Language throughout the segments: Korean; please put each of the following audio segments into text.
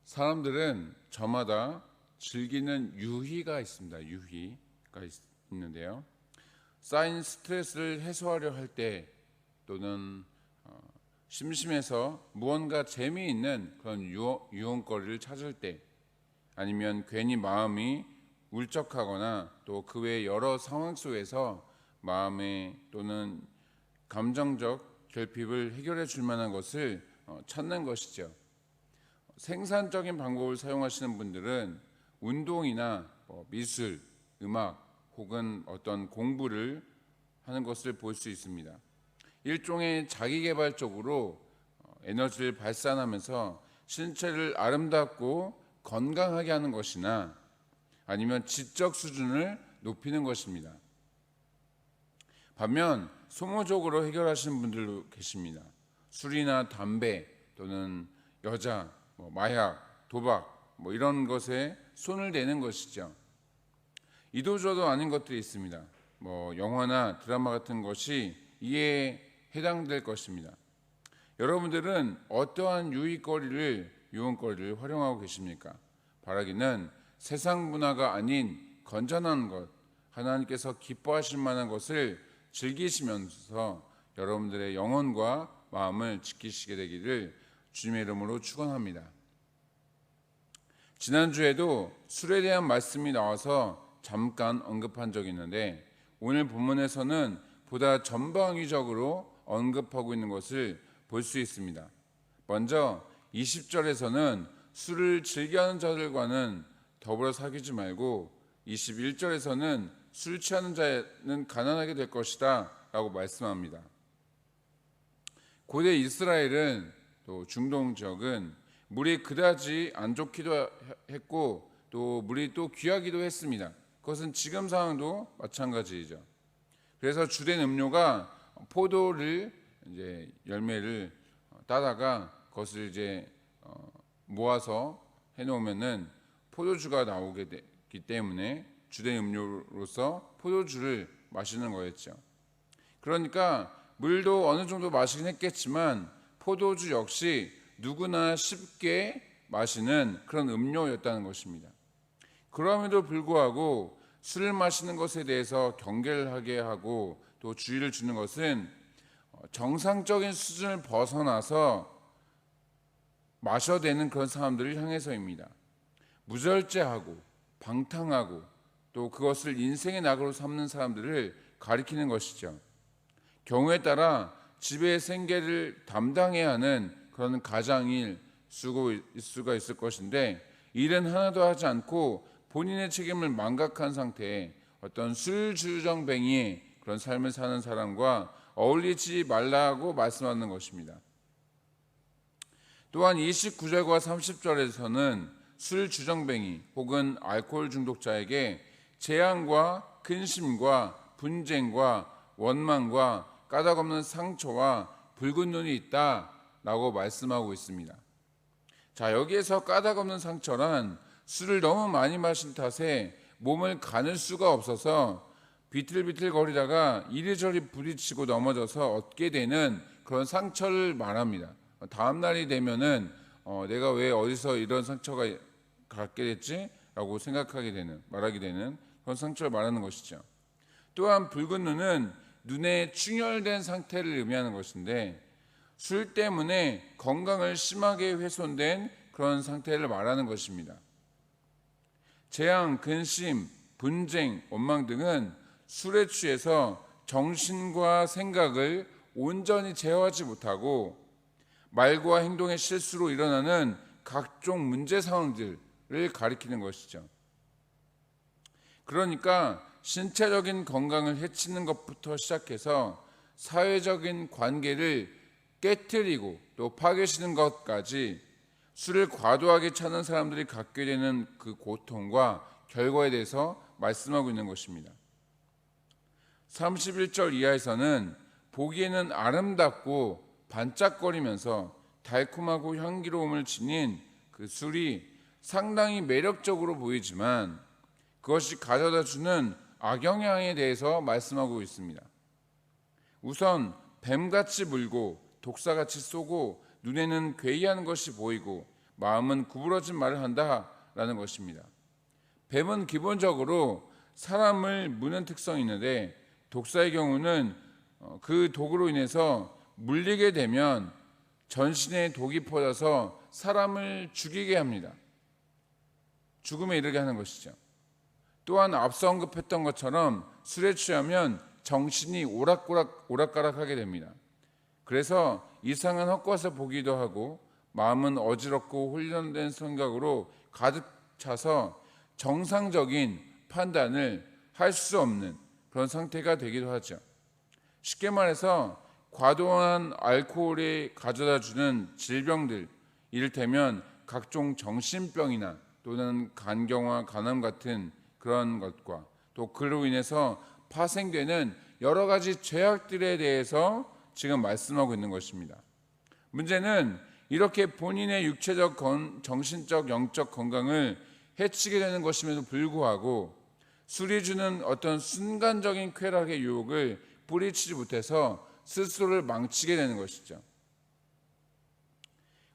사람들은 저마다 즐기는 유희가 있습니다. 유희가 있는데요. 쌓인 스트레스를 해소하려 할 때 또는 심심해서 무언가 재미있는 그런 유흥거리를 찾을 때 아니면 괜히 마음이 울적하거나 또 그 외 여러 상황 속에서 마음의 또는 감정적 결핍을 해결해 줄 만한 것을 찾는 것이죠. 생산적인 방법을 사용하시는 분들은 운동이나 미술, 음악 혹은 어떤 공부를 하는 것을 볼 수 있습니다. 일종의 자기개발적으로 에너지를 발산하면서 신체를 아름답고 건강하게 하는 것이나 아니면 지적 수준을 높이는 것입니다. 반면 소모적으로 해결하시는 분들도 계십니다. 술이나 담배 또는 여자, 마약, 도박 이런 것에 손을 대는 것이죠. 이도저도 아닌 것들이 있습니다. 영화나 드라마 같은 것이 이에 해당될 것입니다. 여러분들은 어떠한 유흥거리를 활용하고 계십니까? 바라기는 세상 문화가 아닌 건전한 것, 하나님께서 기뻐하실 만한 것을 즐기시면서 여러분들의 영혼과 마음을 지키시게 되기를 주님의 이름으로 축원합니다. 지난주에도 술에 대한 말씀이 나와서 잠깐 언급한 적이 있는데 오늘 본문에서는 보다 전방위적으로 언급하고 있는 것을 볼 수 있습니다. 먼저 20절에서는 술을 즐겨하는 자들과는 더불어 사귀지 말고 21절에서는 술 취하는 자는 가난하게 될 것이다 라고 말씀합니다. 고대 이스라엘은 또 중동 지역은 물이 그다지 안 좋기도 했고 또 물이 또 귀하기도 했습니다. 그것은 지금 상황도 마찬가지이죠. 그래서 주된 음료가 포도를 이제 열매를 따다가 그것을 이제 모아서 해놓으면은 포도주가 나오게 되기 때문에 주된 음료로서 포도주를 마시는 거였죠. 그러니까 물도 어느 정도 마시긴 했겠지만 포도주 역시 누구나 쉽게 마시는 그런 음료였다는 것입니다. 그럼에도 불구하고 술을 마시는 것에 대해서 경계를 하게 하고 또 주의를 주는 것은 정상적인 수준을 벗어나서 마셔야 되는 그런 사람들을 향해서입니다. 무절제하고 방탕하고 또 그것을 인생의 낙으로 삼는 사람들을 가리키는 것이죠. 경우에 따라 집의 생계를 담당해야 하는 그런 가장일 수가 있을 것인데 일은 하나도 하지 않고 본인의 책임을 망각한 상태에 어떤 술주정뱅이의 그런 삶을 사는 사람과 어울리지 말라고 말씀하는 것입니다. 또한 29절과 30절에서는 술주정뱅이 혹은 알코올 중독자에게 재앙과 근심과 분쟁과 원망과 까닭없는 상처와 붉은 눈이 있다라고 말씀하고 있습니다. 자, 여기에서 까닭없는 상처란 술을 너무 많이 마신 탓에 몸을 가눌 수가 없어서 비틀비틀 거리다가 이리저리 부딪히고 넘어져서 얻게 되는 그런 상처를 말합니다. 다음 날이 되면은 내가 왜 어디서 이런 상처가 갖게 됐지? 라고 생각하게 되는, 말하게 되는 그런 상처를 말하는 것이죠. 또한 붉은 눈은 눈에 충혈된 상태를 의미하는 것인데 술 때문에 건강을 심하게 훼손된 그런 상태를 말하는 것입니다. 재앙, 근심, 분쟁, 원망 등은 술에 취해서 정신과 생각을 온전히 제어하지 못하고 말과 행동의 실수로 일어나는 각종 문제 상황들을 가리키는 것이죠. 그러니까 신체적인 건강을 해치는 것부터 시작해서 사회적인 관계를 깨트리고 또 파괴시키는 것까지 술을 과도하게 찾는 사람들이 갖게 되는 그 고통과 결과에 대해서 말씀하고 있는 것입니다. 31절 이하에서는 보기에는 아름답고 반짝거리면서 달콤하고 향기로움을 지닌 그 술이 상당히 매력적으로 보이지만 그것이 가져다 주는 악영향에 대해서 말씀하고 있습니다. 우선 뱀같이 물고 독사같이 쏘고 눈에는 괴이한 것이 보이고 마음은 구부러진 말을 한다라는 것입니다. 뱀은 기본적으로 사람을 무는 특성이 있는데 독사의 경우는 그 독으로 인해서 물리게 되면 전신에 독이 퍼져서 사람을 죽이게 합니다. 죽음에 이르게 하는 것이죠. 또한 앞서 언급했던 것처럼 술에 취하면 정신이 오락가락하게 됩니다. 그래서 이상한 헛것을 보기도 하고 마음은 어지럽고 훈련된 생각으로 가득 차서 정상적인 판단을 할 수 없는 그런 상태가 되기도 하죠. 쉽게 말해서 과도한 알코올이 가져다주는 질병들, 이를테면 각종 정신병이나 또는 간경화, 간암 같은 그런 것과 또 그로 인해서 파생되는 여러 가지 죄악들에 대해서 지금 말씀하고 있는 것입니다. 문제는 이렇게 본인의 육체적, 정신적, 영적 건강을 해치게 되는 것임에도 불구하고 술이 주는 어떤 순간적인 쾌락의 유혹을 뿌리치지 못해서 스스로를 망치게 되는 것이죠.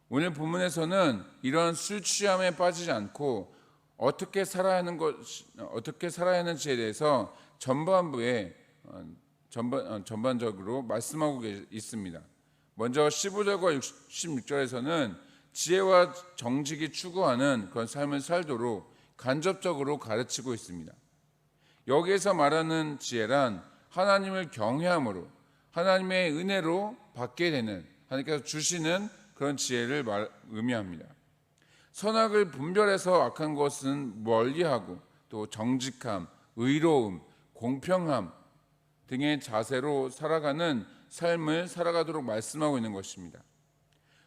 오늘 본문에서는 이러한 술 취함에 빠지지 않고 어떻게 살아야 하는지에 대해서 전반적으로 말씀하고 있습니다. 먼저 15절과 16절에서는 지혜와 정직이 추구하는 그런 삶을 살도록 간접적으로 가르치고 있습니다. 여기에서 말하는 지혜란 하나님을 경외함으로 하나님의 은혜로 받게 되는, 하나님께서 주시는 그런 지혜를 의미합니다. 선악을 분별해서 악한 것은 멀리하고 또 정직함, 의로움, 공평함 등의 자세로 살아가는 삶을 살아가도록 말씀하고 있는 것입니다.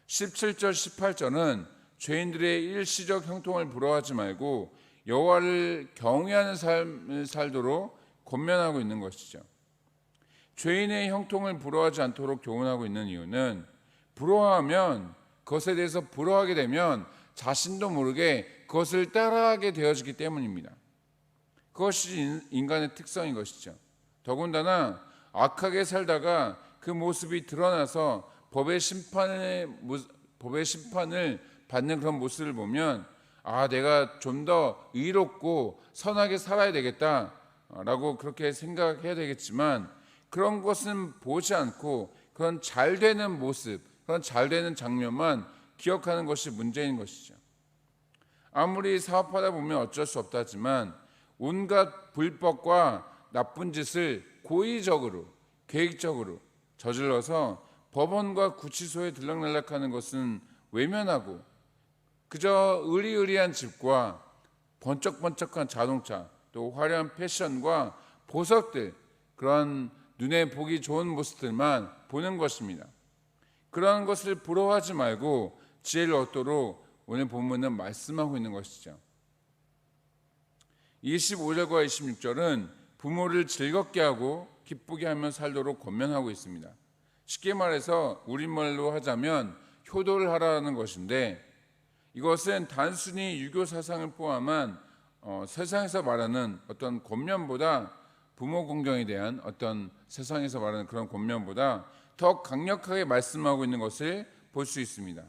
17절, 18절은 죄인들의 일시적 형통을 부러워하지 말고 여호와를 경외하는 삶을 살도록 권면하고 있는 것이죠. 죄인의 형통을 부러워하지 않도록 교훈하고 있는 이유는 부러워하면, 그것에 대해서 부러워하게 되면 자신도 모르게 그것을 따라하게 되어지기 때문입니다. 그것이 인간의 특성인 것이죠. 더군다나 악하게 살다가 그 모습이 드러나서 법의 심판을 받는 그런 모습을 보면 내가 좀 더 의롭고 선하게 살아야 되겠다라고 그렇게 생각해야 되겠지만 그런 것은 보지 않고 그런 잘 되는 모습, 그런 잘 되는 장면만 기억하는 것이 문제인 것이죠. 아무리 사업하다 보면 어쩔 수 없다지만 온갖 불법과 나쁜 짓을 고의적으로, 계획적으로 저질러서 법원과 구치소에 들락날락하는 것은 외면하고 그저 의리의리한 집과 번쩍번쩍한 자동차, 또 화려한 패션과 보석들, 그런 눈에 보기 좋은 모습들만 보는 것입니다. 그러한 것을 부러워하지 말고 지혜를 얻도록 오늘 본문은 말씀하고 있는 것이죠. 25절과 26절은 부모를 즐겁게 하고 기쁘게 하며 살도록 권면하고 있습니다. 쉽게 말해서 우리말로 하자면 효도를 하라는 것인데, 이것은 단순히 유교 사상을 포함한 세상에서 말하는 어떤 권면보다, 부모 공경에 대한 어떤 세상에서 말하는 그런 권면보다 더 강력하게 말씀하고 있는 것을 볼 수 있습니다.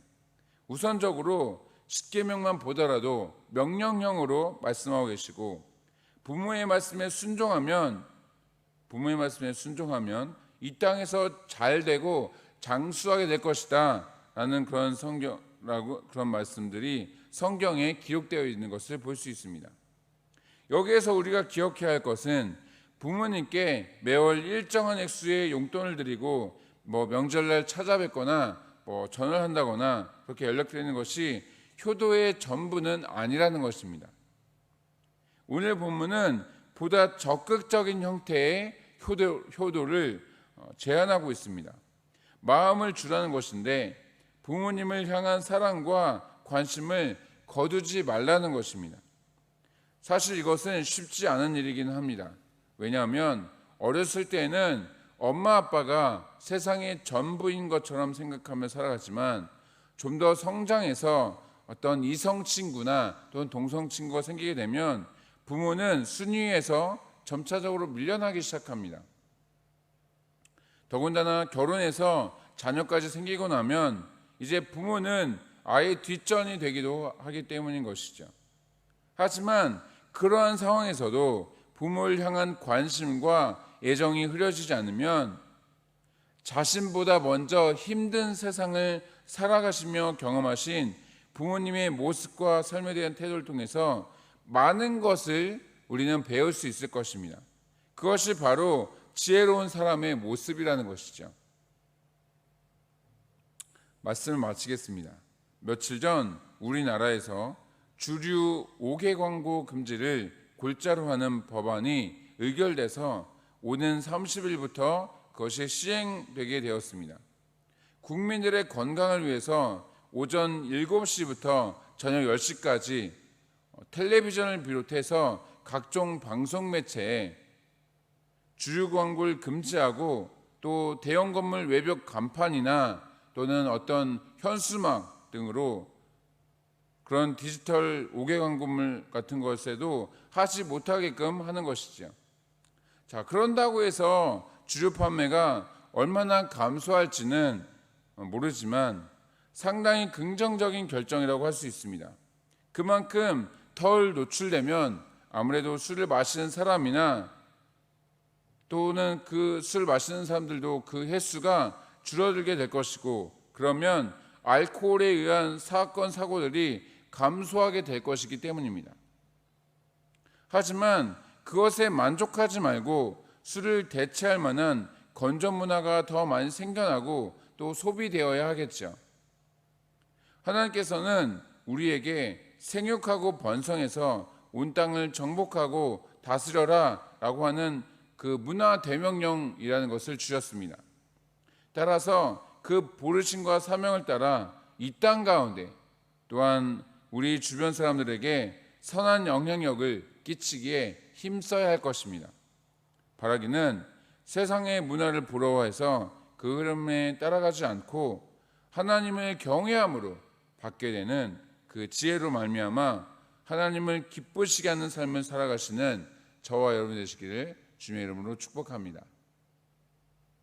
우선적으로 10계명만 보더라도 명령형으로 말씀하고 계시고, 부모의 말씀에 순종하면 이 땅에서 잘 되고 장수하게 될 것이다 라는 그런 말씀들이 성경에 기록되어 있는 것을 볼 수 있습니다. 여기에서 우리가 기억해야 할 것은 부모님께 매월 일정한 액수의 용돈을 드리고 명절날 찾아뵙거나 전화를 한다거나 그렇게 연락드리는 것이 효도의 전부는 아니라는 것입니다. 오늘 본문은 보다 적극적인 형태의 효도를 제안하고 있습니다. 마음을 주라는 것인데 부모님을 향한 사랑과 관심을 거두지 말라는 것입니다. 사실 이것은 쉽지 않은 일이긴 합니다. 왜냐하면 어렸을 때는 엄마 아빠가 세상의 전부인 것처럼 생각하며 살아갔지만 좀 더 성장해서 어떤 이성 친구나 또는 동성 친구가 생기게 되면 부모는 순위에서 점차적으로 밀려나기 시작합니다. 더군다나 결혼해서 자녀까지 생기고 나면 이제 부모는 아예 뒷전이 되기도 하기 때문인 것이죠. 하지만 그러한 상황에서도 부모를 향한 관심과 애정이 흐려지지 않으면 자신보다 먼저 힘든 세상을 살아가시며 경험하신 부모님의 모습과 삶에 대한 태도를 통해서 많은 것을 우리는 배울 수 있을 것입니다. 그것이 바로 지혜로운 사람의 모습이라는 것이죠. 말씀을 마치겠습니다. 며칠 전 우리나라에서 주류 5개 광고 금지를 골자로 하는 법안이 의결돼서 오는 30일부터 그것이 시행되게 되었습니다. 국민들의 건강을 위해서 오전 7시부터 저녁 10시까지 텔레비전을 비롯해서 각종 방송 매체에 주류 광고를 금지하고 또 대형 건물 외벽 간판이나 또는 어떤 현수막 등으로 그런 디지털 5개 광고물 같은 것에도 하지 못하게끔 하는 것이죠. 자, 그런다고 해서 주류 판매가 얼마나 감소할지는 모르지만 상당히 긍정적인 결정이라고 할 수 있습니다. 그만큼 덜 노출되면 아무래도 술을 마시는 사람이나 또는 그 술 마시는 사람들도 그 횟수가 줄어들게 될 것이고, 그러면 알코올에 의한 사건 사고들이 감소하게 될 것이기 때문입니다. 하지만 그것에 만족하지 말고 술을 대체할 만한 건전 문화가 더 많이 생겨나고 또 소비되어야 하겠죠. 하나님께서는 우리에게 생육하고 번성해서 온 땅을 정복하고 다스려라 라고 하는 그 문화 대명령이라는 것을 주셨습니다. 따라서 그 부르심과 사명을 따라 이 땅 가운데 또한 우리 주변 사람들에게 선한 영향력을 끼치기에 힘써야 할 것입니다. 바라기는 세상의 문화를 부러워해서 그 흐름에 따라가지 않고 하나님을 경외함으로 받게 되는 그 지혜로 말미암아 하나님을 기쁘시게 하는 삶을 살아가시는 저와 여러분 되시기를 주님의 이름으로 축복합니다.